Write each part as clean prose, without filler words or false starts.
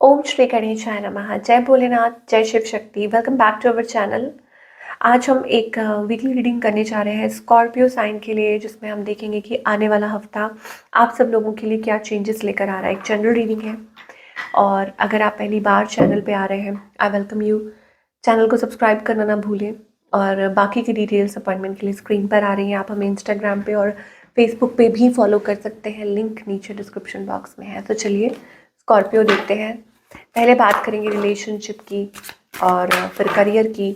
ओम श्री गणेशाय नमः। जय भोलेनाथ, जय Shiv Shakti. Welcome back to our channel. आज हम एक वीकली रीडिंग करने जा रहे हैं स्कॉर्पियो साइन के लिए, जिसमें हम देखेंगे कि आने वाला हफ्ता आप सब लोगों के लिए क्या चेंजेस लेकर आ रहा है। एक जनरल रीडिंग है और अगर आप पहली बार चैनल पे आ रहे हैं, आई वेलकम यू। चैनल को सब्सक्राइब करना ना भूलें और बाकी की डिटेल्स अपॉइंटमेंट के लिए स्क्रीन पर आ रही हैं। आप हमें इंस्टाग्राम पे और फेसबुक पे भी फॉलो कर सकते हैं, लिंक नीचे डिस्क्रिप्शन बॉक्स में है। तो चलिए स्कॉर्पियो देखते हैं। पहले बात करेंगे रिलेशनशिप की और फिर करियर की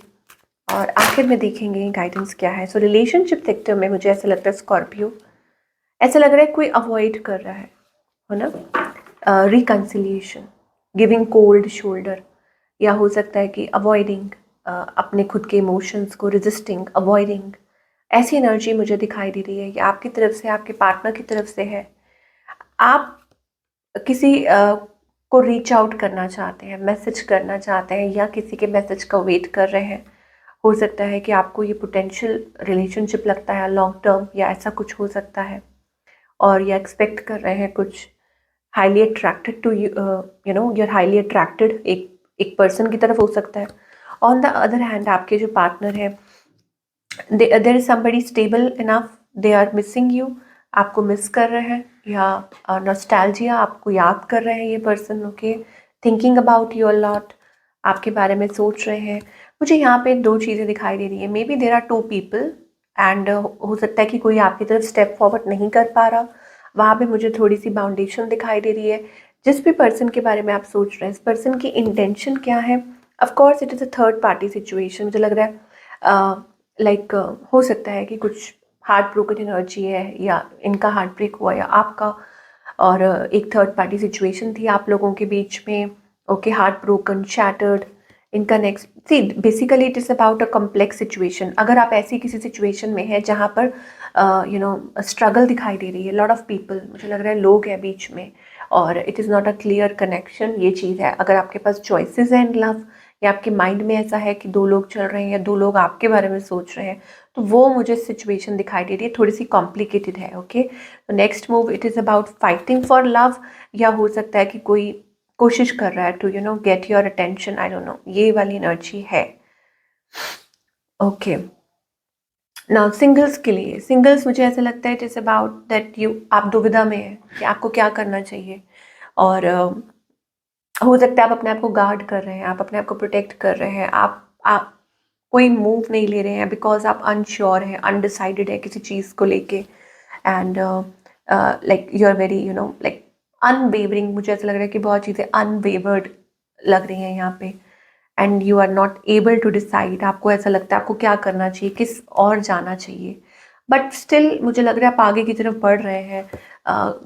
और आखिर में देखेंगे गाइडेंस क्या है। सो रिलेशनशिप सेक्टर में मुझे ऐसा लगता है स्कॉर्पियो, ऐसा लग रहा है कोई अवॉइड कर रहा है, हो ना। रिकन्सिलिएशन, गिविंग कोल्ड शोल्डर, या हो सकता है कि अवॉइडिंग अपने खुद के इमोशंस को, रेजिस्टिंग, अवॉइडिंग। ऐसी एनर्जी मुझे दिखाई दे रही है कि आपकी तरफ से, आपके पार्टनर की तरफ से है। आप किसी को रीच आउट करना चाहते हैं, मैसेज करना चाहते हैं या किसी के मैसेज का वेट कर रहे हैं। हो सकता है कि आपको ये पोटेंशियल रिलेशनशिप लगता है लॉन्ग टर्म, या ऐसा कुछ हो सकता है और या एक्सपेक्ट कर रहे हैं कुछ। Highly attracted to you know you are highly attracted एक पर्सन की तरफ हो सकता है। ऑन द अदर हैंड आपके जो पार्टनर है, there is somebody stable enough, they are missing you, आपको मिस कर रहे हैं, या नॉस्टैल्जिया, आपको याद कर रहे हैं ये person. Okay, thinking about you a lot, आपके बारे में सोच रहे हैं। मुझे यहाँ पे दो चीज़ें दिखाई दे रही है। Maybe there are two people and हो सकता है कि कोई आपकी तरफ स्टेप फॉरवर्ड नहीं कर पा रहा। वहाँ पे मुझे थोड़ी सी बाउंडेशन दिखाई दे रही है। जिस भी पर्सन के बारे में आप सोच रहे हैं, इस पर्सन की इंटेंशन क्या है। Of course it is a third party situation. मुझे लग रहा है लाइक हो सकता है कि कुछ हार्ट ब्रोकन एनर्जी है, या इनका हार्ट ब्रेक हुआ या आपका, और एक थर्ड पार्टी सिचुएशन थी आप लोगों के बीच में। ओके, हार्ट ब्रोकन, शैटर्ड, इनका next see basically it is about a complex situation. अगर आप ऐसी किसी सिचुएशन में है जहाँ पर स्ट्रगल दिखाई दे रही है, लॉट ऑफ पीपल, मुझे लग रहा है लोग हैं बीच में, और it is not a clear connection, ये चीज़ है। अगर आपके पास चॉइसेस हैं इन लव, या आपके माइंड में ऐसा है कि दो लोग चल रहे हैं या दो लोग आपके बारे में सोच रहे हैं, तो वो मुझे सिचुएशन दिखाई दे रही है, थोड़ी सी कॉम्प्लिकेटेड है। ओके, तो next move it is about fighting for love, या हो सकता है कि कोई कोशिश कर रहा है to get your attention, I don't know, ये वाली एनर्जी है। ओके, नाउ सिंगल्स के लिए, सिंगल्स मुझे ऐसा लगता है it is about that you, आप दुविधा में हैं कि आपको क्या करना चाहिए। और हो सकता है आप अपने आप को गार्ड कर रहे हैं, आप अपने आप को प्रोटेक्ट कर रहे हैं, आप कोई मूव नहीं ले रहे हैं बिकॉज आप अनश्योर हैं, अनडिसाइडेड है किसी चीज़ को लेके। And like you are very like unwavering. मुझे ऐसा लग रहा है कि बहुत चीज़ें अनवेवर्ड लग रही हैं यहाँ पे, and you are not able to decide. आपको ऐसा लगता है आपको क्या करना चाहिए, किस और जाना चाहिए, बट स्टिल मुझे लग रहा है आप आगे की तरफ बढ़ रहे हैं,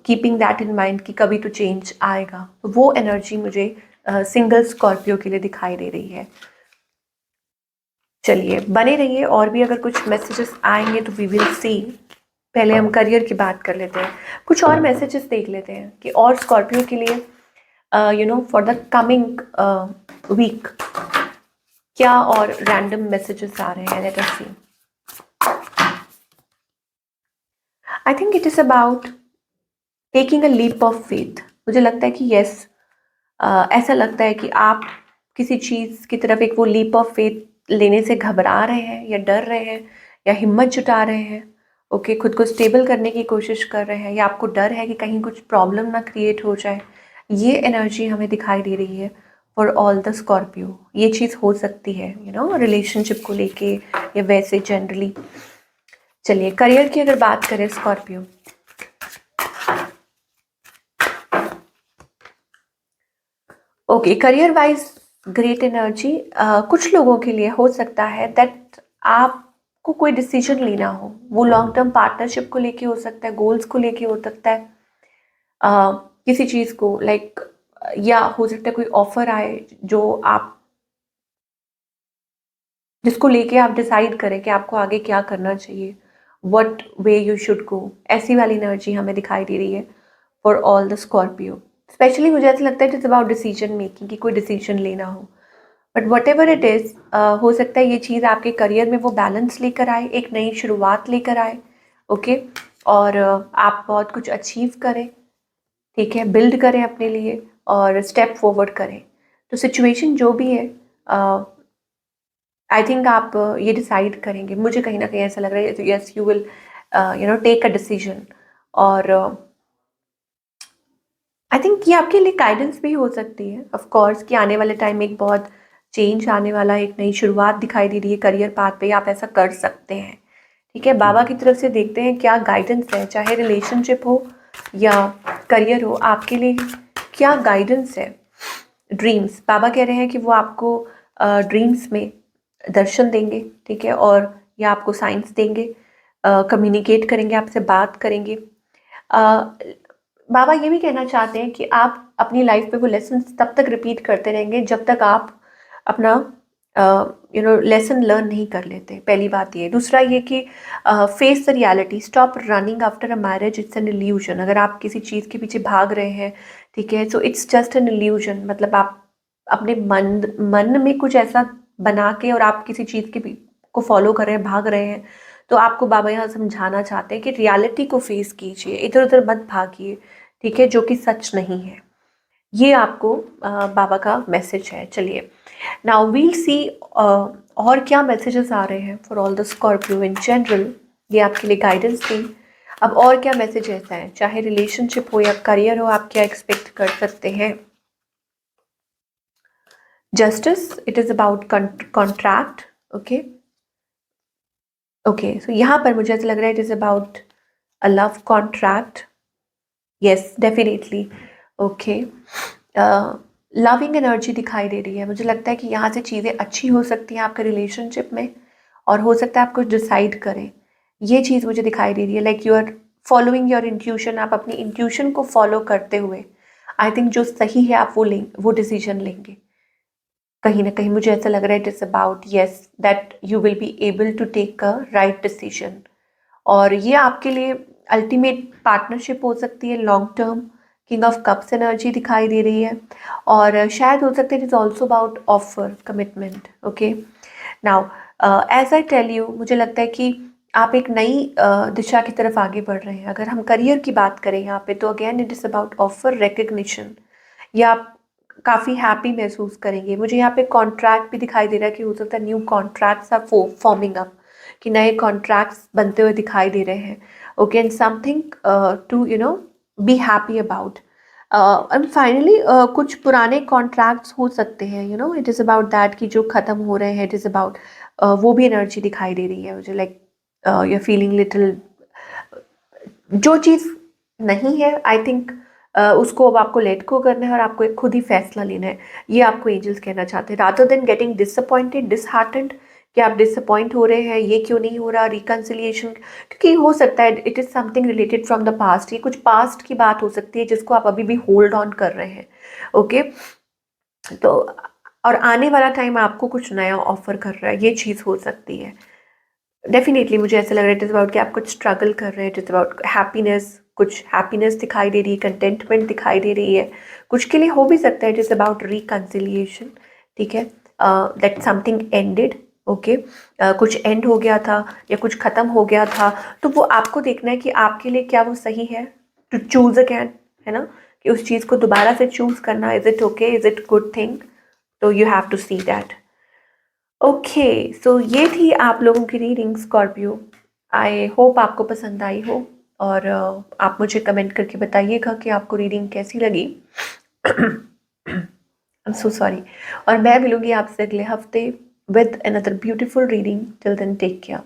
कीपिंग दैट इन माइंड कि कभी तो चेंज आएगा। तो वो एनर्जी मुझे सिंगल स्कॉर्पियो के लिए दिखाई दे रही है। चलिए बने रहिए, और भी अगर कुछ मैसेजेस आएंगे तो वी विल सी। पहले हम करियर की बात कर लेते हैं, कुछ और मैसेजेस देख लेते हैं कि और स्कॉर्पियो के लिए फॉर द कमिंग वीक क्या और रैंडम मैसेजेस आ रहे हैं। Let us see. I think it is about taking a leap of faith. मुझे लगता है कि यस, ऐसा लगता है कि आप किसी चीज़ की तरफ एक वो लीप ऑफ फेथ लेने से घबरा रहे हैं, या डर रहे हैं, या हिम्मत जुटा रहे हैं। ओके, खुद को स्टेबल करने की कोशिश कर रहे हैं, या आपको डर है कि कहीं कुछ प्रॉब्लम ना क्रिएट हो जाए। ये एनर्जी हमें दिखाई दे रही है फॉर ऑल द स्कॉर्पियो। ये चीज़ हो सकती है रिलेशनशिप को लेके, या वैसे जनरली। चलिए करियर की अगर बात करें Scorpio, okay, career wise great energy. कुछ लोगों के लिए हो सकता है दैट आपको कोई डिसीजन लेना हो, वो लॉन्ग टर्म पार्टनरशिप को लेके हो सकता है, गोल्स को लेके हो सकता है, किसी चीज़ को लाइक या हो सकता है कोई ऑफर आए जो आप, जिसको लेके आप डिसाइड करें कि आपको आगे क्या करना चाहिए, what way you should go. ऐसी वाली एनर्जी हमें दिखाई दे रही है for all the Scorpio. Specially मुझे ऐसा लगता है it is about decision making, कि कोई डिसीजन लेना हो। But what ever it is, हो सकता है ये चीज़ आपके करियर में वो बैलेंस लेकर आए, एक नई शुरुआत लेकर आए। ओके, और आप बहुत कुछ अचीव करें, ठीक है, बिल्ड करें अपने लिए। और स्टेप फॉरवर्ड करें। तो सिचुएशन जो भी है, आई थिंक आप ये डिसाइड करेंगे, मुझे कहीं ना कहीं ऐसा लग रहा है, yes you will take a decision. और आई थिंक ये आपके लिए गाइडेंस भी हो सकती है ऑफ कोर्स, कि आने वाले टाइम में एक बहुत चेंज आने वाला, एक नई शुरुआत दिखाई दे रही है करियर पाथ पे, आप ऐसा कर सकते हैं। ठीक है, बाबा की तरफ से देखते हैं क्या गाइडेंस है, चाहे रिलेशनशिप हो या करियर हो, आपके लिए क्या गाइडेंस है। ड्रीम्स, बाबा कह रहे हैं कि वो आपको ड्रीम्स में दर्शन देंगे, ठीक है, और या आपको साइंस देंगे, कम्युनिकेट करेंगे, आपसे बात करेंगे। बाबा ये भी कहना चाहते हैं कि आप अपनी लाइफ में वो लेसन तब तक रिपीट करते रहेंगे जब तक आप अपना लेसन लर्न नहीं कर लेते। पहली बात ये। दूसरा ये कि face the reality, stop running after a marriage, it's an illusion. अगर आप किसी चीज़ के पीछे भाग रहे हैं, ठीक है, so it's just an illusion. मतलब आप अपने मन में कुछ ऐसा बना के और आप किसी चीज़ को फॉलो कर रहे हैं, भाग रहे हैं। तो आपको बाबा यहाँ समझाना चाहते हैं कि रियलिटी को फेस कीजिए, इधर उधर मत भागिए, ठीक है, जो कि सच नहीं है। ये आपको बाबा का मैसेज है। चलिए, नाउ वील सी और क्या मैसेजेस आ रहे हैं for all the Scorpio in general. ये आपके लिए गाइडेंस थी। अब और क्या मैसेजेस हैं, चाहे रिलेशनशिप हो या करियर हो, आप क्या एक्सपेक्ट कर सकते हैं। Justice, it is about contract. Okay okay, so यहाँ पर मुझे ऐसा लग रहा है it is about a love contract. Yes, definitely. Okay, loving energy दिखाई दे रही है। मुझे लगता है कि यहाँ से चीज़ें अच्छी हो सकती हैं आपके रिलेशनशिप में, और हो सकता है आप कुछ डिसाइड करें। ये चीज़ मुझे दिखाई दे रही है, like you are following your intuition. आप अपनी इंट्यूशन को फॉलो करते हुए, आई थिंक जो सही है आप वो डिसीजन लेंगे। कहीं ना कहीं मुझे ऐसा लग रहा है it is about yes that you will be able to take a right decision. और ये आपके लिए अल्टीमेट पार्टनरशिप हो सकती है, long term. King of cups energy दिखाई दे रही है, और शायद हो सकता है it is also about offer commitment. Okay, now as I tell you, मुझे लगता है कि आप एक नई दिशा की तरफ आगे बढ़ रहे हैं। अगर हम करियर की बात करें यहाँ पे, तो again it is about offer recognition, या आप काफ़ी हैप्पी महसूस करेंगे। मुझे यहाँ पे कॉन्ट्रैक्ट भी दिखाई दे रहा है कि हो सकता है new contracts are forming up, कि नए कॉन्ट्रैक्ट्स बनते हुए दिखाई दे रहे हैं। Okay, and something to be happy about. And finally कुछ पुराने कॉन्ट्रैक्ट्स हो सकते हैं, इट इज़ अबाउट दैट, कि जो ख़त्म हो रहे हैं। इट इज़ अबाउट वो भी एनर्जी दिखाई दे रही है मुझे, like you are feeling little, जो चीज़ नहीं है, आई थिंक उसको अब आपको लेट गो करना है, और आपको एक खुद ही फैसला लेना है। ये आपको एंजल्स कहना चाहते हैं, rather than getting disappointed, disheartened, कि आप डिसअपॉइंट हो रहे हैं, ये क्यों नहीं हो रहा, रिकन्सिलिएशन। क्योंकि हो सकता है it is something related from the past, ये कुछ पास्ट की बात हो सकती है जिसको आप अभी भी होल्ड ऑन कर रहे हैं। ओके, तो और आने वाला टाइम आपको कुछ नया ऑफर कर रहा है, ये चीज़ हो सकती है। डेफिनेटली मुझे ऐसा लग रहा है इट इज़ अबाउट कि आप कुछ स्ट्रगल कर रहे हैं, इट इज़ अबाउट हैप्पीनेस, कुछ हैप्पीनेस दिखाई दे रही है, कंटेंटमेंट दिखाई दे रही है। कुछ के लिए हो भी सकता है इट इज़ अबाउट रिकन्सिलिएशन, ठीक है, दैट समथिंग एंडेड। ओके, कुछ एंड हो गया था या कुछ ख़त्म हो गया था, तो वो आपको देखना है कि आपके लिए क्या वो सही है, टू चूज़ अगैन, है ना, कि उस चीज़ को दोबारा से चूज़ करना। Is it okay, is it good thing, तो you have to see that. Okay, so ये थी आप लोगों की रीडिंग स्कॉर्पियो। आई होप आपको पसंद आई हो, और आप मुझे कमेंट करके बताइएगा कि आपको रीडिंग कैसी लगी। I am so sorry. और मैं मिलूंगी आपसे अगले हफ्ते with another beautiful reading. Till then take care.